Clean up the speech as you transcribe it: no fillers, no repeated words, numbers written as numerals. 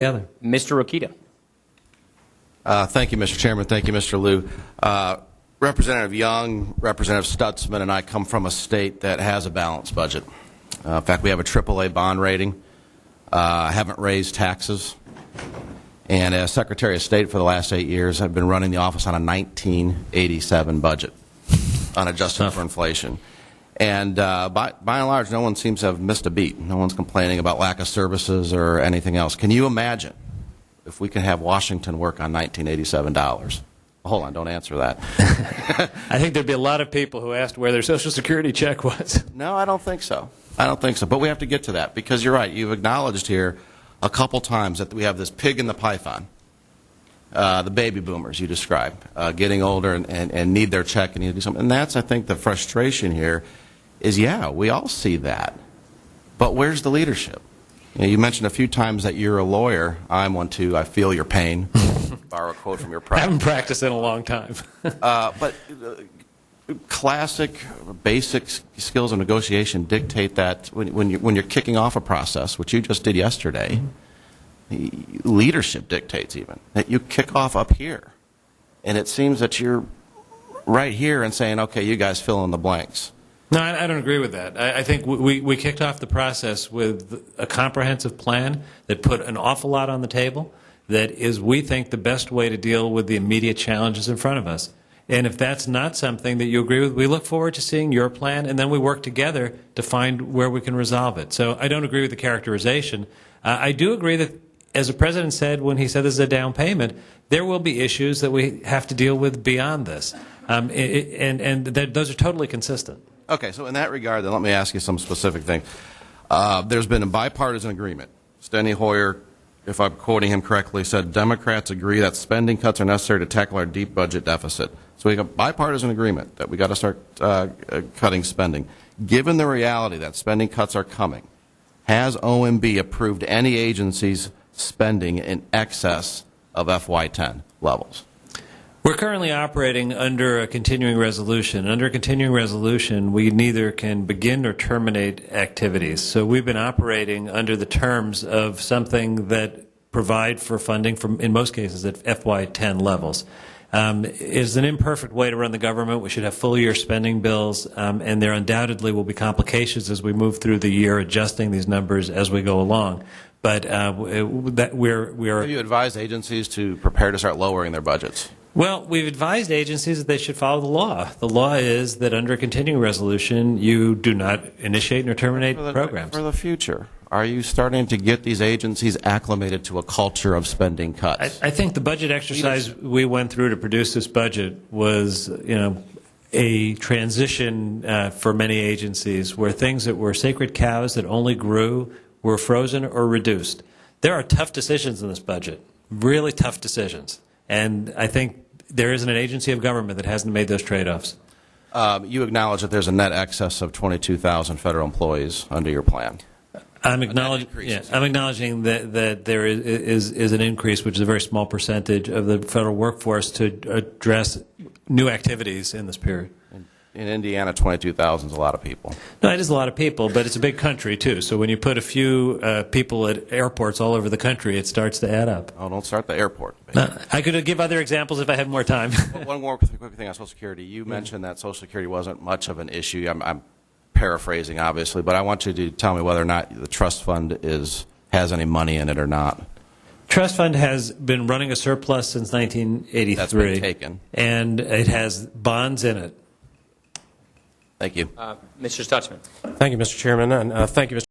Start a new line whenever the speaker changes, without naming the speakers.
together.
Mr. Rokita.
Thank you, Mr. Chairman. Thank you, Mr. Liu. Representative Young, Representative Stutzman, and I come from a state that has a balanced budget. In fact, we have a AAA bond rating. Haven't raised taxes. And as Secretary of State for the last 8 years, I've been running the office on a 1987 budget, unadjusted for inflation. And by and large, no one seems to have missed a beat. No one's complaining about lack of services or anything else. Can you imagine if we can have Washington work on $1987? Hold on, don't answer that.
I think there'd be a lot of people who asked where their Social Security check was.
No, I don't think so. I don't think so. But we have to get to that because you're right. You've acknowledged here a couple times that we have this pig in the python, the baby boomers you described, getting older and need their check and need to do something. And that's, I think, the frustration here is, yeah, we all see that. But where's the leadership? You mentioned a few times that you're a lawyer. I'm one too. I feel your pain. Borrow a quote from your practice.
I haven't practiced in a long time.
But classic, basic skills of negotiation dictate that when you're kicking off a process, which you just did yesterday, leadership dictates even that you kick off up here, and it seems that you're right here and saying, "Okay, you guys fill in the blanks."
No, I don't agree with that. I think we kicked off the process with a comprehensive plan that put an awful lot on the table that is, we think, the best way to deal with the immediate challenges in front of us. And if that's not something that you agree with, we look forward to seeing your plan, and then we work together to find where we can resolve it. So I don't agree with the characterization. I do agree that, as the President said when he said this is a down payment, there will be issues that we have to deal with beyond this. Those are totally consistent.
Okay, so in that regard, then let me ask you some specific things. There's been a bipartisan agreement. Steny Hoyer, if I'm quoting him correctly, said Democrats agree that spending cuts are necessary to tackle our deep budget deficit. So we got bipartisan agreement that we got to start cutting spending. Given the reality that spending cuts are coming, has OMB approved any agency's spending in excess of FY10 levels?
We're currently operating under a continuing resolution. Under a continuing resolution, we neither can begin or terminate activities. So we've been operating under the terms of something that provide for funding, in most cases, at FY10 levels. It's an imperfect way to run the government. We should have full-year spending bills, and there undoubtedly will be complications as we move through the year adjusting these numbers as we go along. But we're
Have you advised agencies to prepare to start lowering their budgets?
Well, we've advised agencies that they should follow the law. The law is that under a continuing resolution, you do not initiate nor terminate programs.
For the future, are you starting to get these agencies acclimated to a culture of spending cuts?
I think the budget exercise we went through to produce this budget was, a transition for many agencies where things that were sacred cows that only grew were frozen or reduced. There are tough decisions in this budget, really tough decisions. And I think there isn't an agency of government that hasn't made those trade-offs.
You acknowledge that there's a net excess of 22,000 federal employees under your plan.
I'm acknowledging that there is an increase, which is a very small percentage of the federal workforce to address new activities in this period.
In Indiana, 22,000 is a lot of people.
No, it is a lot of people, but it's a big country, too. So when you put a few people at airports all over the country, it starts to add up.
Oh, don't start the airport.
I could give other examples if I had more time.
One more quick thing on Social Security. You mentioned that Social Security wasn't much of an issue. I'm paraphrasing, obviously, but I want you to tell me whether or not the trust fund has any money in it or not.
Trust fund has been running a surplus since 1983.
That's been taken.
And it has bonds in it.
Thank you.
Mr. Stutzman.
Thank you, Mr. Chairman, and thank you, Mr.